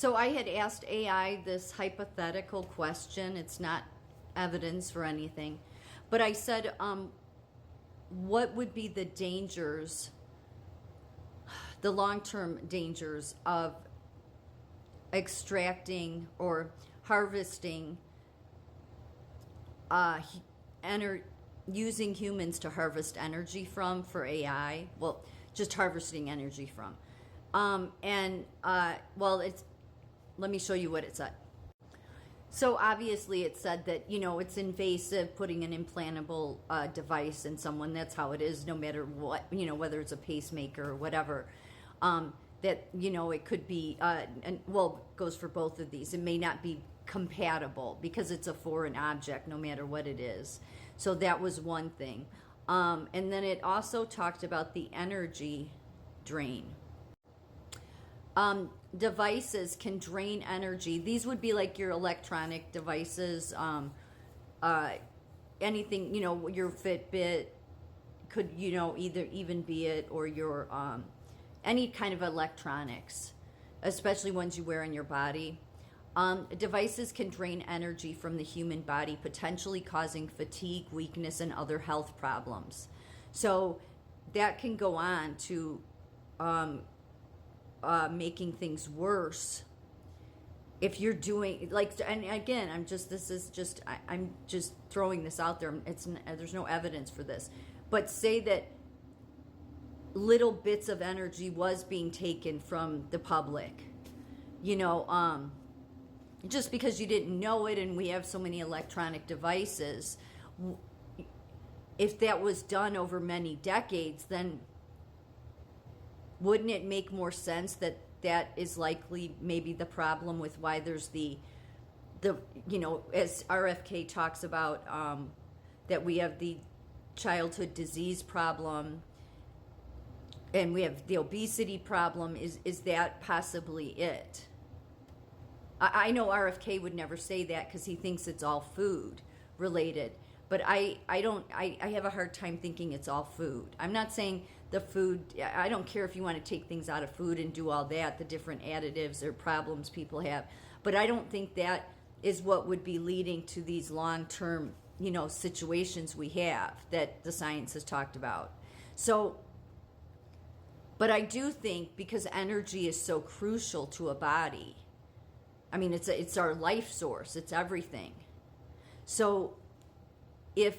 So I had asked AI this hypothetical question. It's not evidence for anything. But I said, what would be the dangers, the long-term dangers of extracting or harvesting, using humans to harvest energy from for AI? Well, just harvesting energy from. Let me show you what it said. So obviously it said that, it's invasive putting an implantable device in someone. That's how it is, no matter what, whether it's a pacemaker or whatever. That, it could be, goes for both of these. It may not be compatible because it's a foreign object, no matter what it is. So that was one thing. And then it also talked about the energy drain. Devices can drain energy. These would be like your electronic devices, anything, your Fitbit could, either even be it, or your, any kind of electronics, especially ones you wear on your body. Devices can drain energy from the human body, potentially causing fatigue, weakness, and other health problems. So that can go on to making things worse if you're doing, like, and again, I'm just throwing this out there. There's no evidence for this, but say that little bits of energy was being taken from the public, just because you didn't know it, and we have so many electronic devices. If that was done over many decades, then wouldn't it make more sense that is likely maybe the problem with why there's the as RFK talks about, that we have the childhood disease problem and we have the obesity problem. Is that possibly it? I know RFK would never say that because he thinks it's all food related, but I have a hard time thinking it's all food. I'm not saying the food, I don't care if you want to take things out of food and do all that, the different additives or problems people have, but I don't think that is what would be leading to these long-term, situations we have that the science has talked about. So, but I do think, because energy is so crucial to a body, I mean, it's our life source, it's everything. So if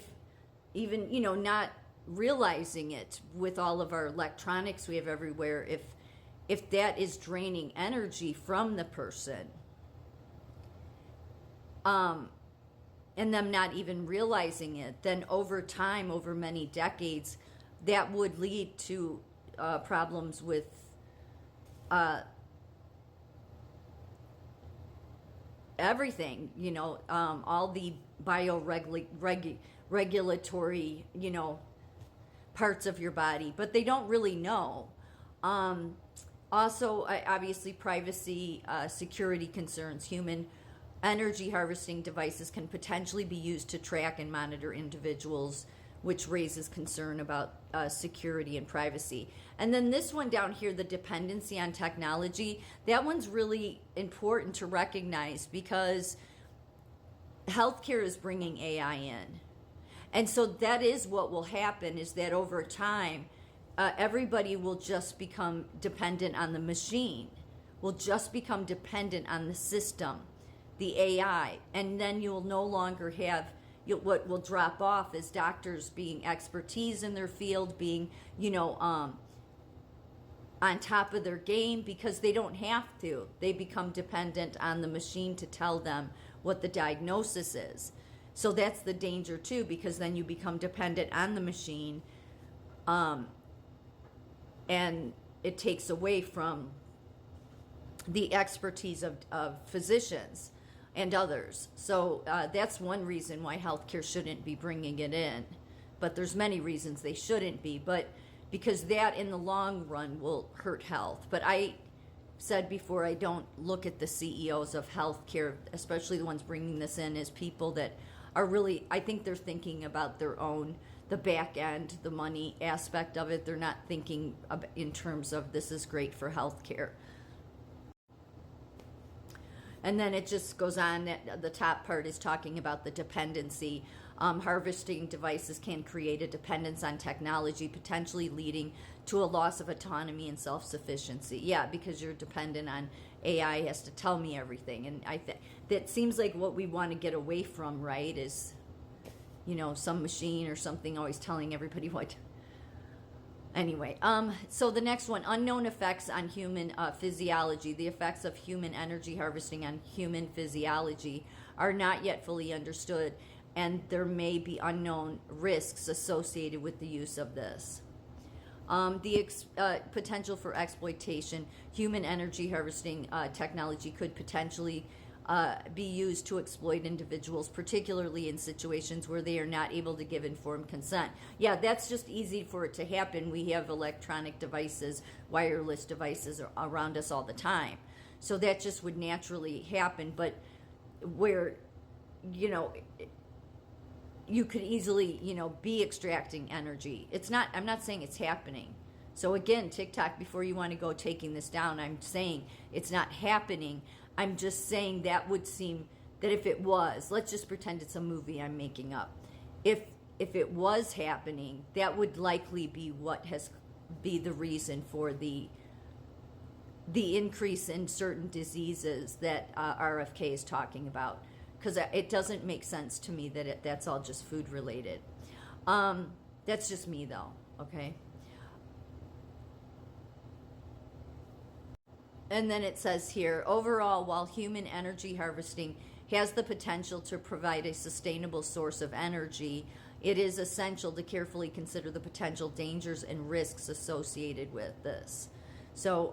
even, not realizing it with all of our electronics we have everywhere, if that is draining energy from the person, and them not even realizing it, then over time, over many decades, that would lead to problems with everything, all the regulatory, parts of your body, but they don't really know. Also, obviously, privacy, security concerns. Human energy harvesting devices can potentially be used to track and monitor individuals, which raises concern about security and privacy. And then this one down here, the dependency on technology, that one's really important to recognize, because healthcare is bringing AI in. And so that is what will happen, is that over time, everybody will just become dependent on the machine, will just become dependent on the system, the AI, and then you'll no longer have, what will drop off is doctors being expertise in their field, being, on top of their game, because they don't have to. They become dependent on the machine to tell them what the diagnosis is. So that's the danger too, because then you become dependent on the machine, and it takes away from the expertise of physicians and others. So that's one reason why healthcare shouldn't be bringing it in. But there's many reasons they shouldn't be, but because that in the long run will hurt health. But I said before, I don't look at the CEOs of healthcare, especially the ones bringing this in, as people that are really, I think they're thinking about their own, the back end, the money aspect of it. They're not thinking in terms of this is great for healthcare. And then it just goes on. The top part is talking about the dependency. Harvesting devices can create a dependence on technology, potentially leading to a loss of autonomy and self-sufficiency. Yeah, because you're dependent on AI has to tell me everything. And that seems like what we want to get away from, right? Is, some machine or something always telling everybody what. Anyway, so the next one, unknown effects on human physiology. The effects of human energy harvesting on human physiology are not yet fully understood, and there may be unknown risks associated with the use of this. The potential for exploitation. Human energy harvesting technology could potentially be used to exploit individuals, particularly in situations where they are not able to give informed consent. Yeah, that's just easy for it to happen. We have electronic devices, wireless devices around us all the time. So that just would naturally happen. But where, you could easily, be extracting energy. I'm not saying it's happening. So again, TikTok, before you want to go taking this down, I'm saying it's not happening. I'm just saying that would seem that if it was, let's just pretend it's a movie I'm making up. If it was happening, that would likely be be the reason for the increase in certain diseases that RFK is talking about. Because it doesn't make sense to me that that's all just food related. That's just me though, okay? And then it says here, overall, while human energy harvesting has the potential to provide a sustainable source of energy, it is essential to carefully consider the potential dangers and risks associated with this. So,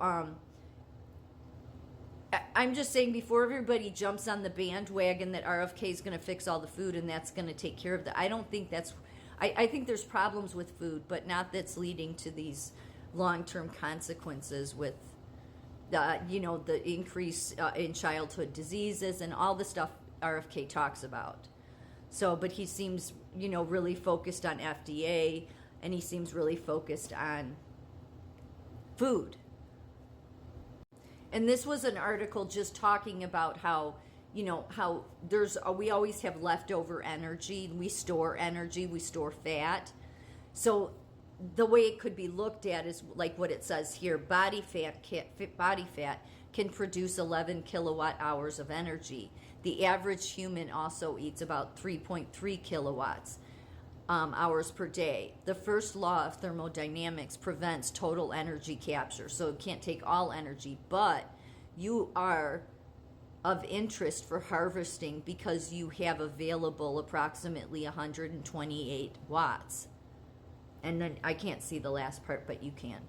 I'm just saying, before everybody jumps on the bandwagon that RFK is going to fix all the food and that's going to take care of I don't think that's, I think there's problems with food, but not that's leading to these long-term consequences with, the increase in childhood diseases and all the stuff RFK talks about. So, but he seems, really focused on FDA, and he seems really focused on food. And this was an article just talking about how, how we always have leftover energy. We store energy, we store fat. So the way it could be looked at is like what it says here: body fat can produce 11 kilowatt hours of energy. The average human also eats about 3.3 kilowatts hours per day. The first law of thermodynamics prevents total energy capture, so it can't take all energy, but you are of interest for harvesting because you have available approximately 128 watts. And then I can't see the last part, but you can.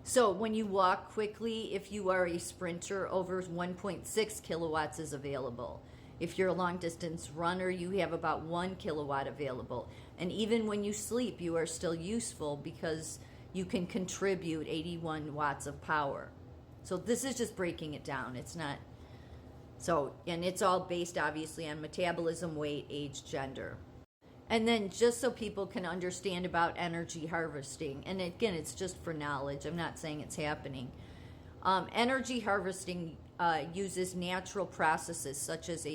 So when you walk quickly, if you are a sprinter, over 1.6 kilowatts is available. If you're a long distance runner, you have about 1 kilowatt available. And even when you sleep, you are still useful because you can contribute 81 watts of power. So this is just breaking it down. It's not, so, and it's all based obviously on metabolism, weight, age, gender. And then just so people can understand about energy harvesting, and again, it's just for knowledge. I'm not saying it's happening. Energy harvesting uses natural processes such as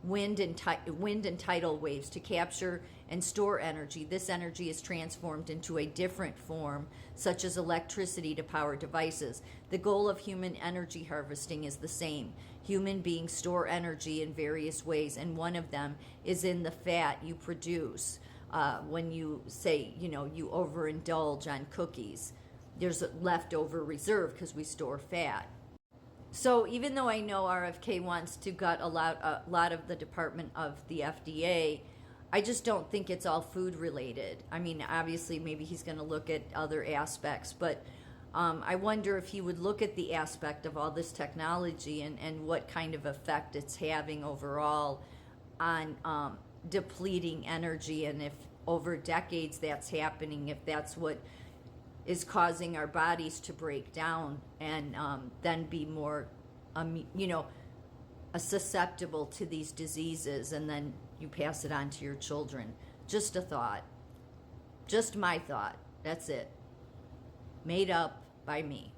wind and tidal waves to capture and store energy. This energy is transformed into a different form, such as electricity, to power devices. The goal of human energy harvesting is the same. Human beings store energy in various ways, and one of them is in the fat you produce. When you say, you overindulge on cookies, there's a leftover reserve because we store fat. So even though I know RFK wants to gut a lot of the department of the FDA, I just don't think it's all food related. I mean, obviously, maybe he's going to look at other aspects, but I wonder if he would look at the aspect of all this technology and what kind of effect it's having overall on depleting energy, and if over decades that's happening, if that's what is causing our bodies to break down and then be more, susceptible to these diseases, and then you pass it on to your children. Just a thought. Just my thought. That's it. Made up by me.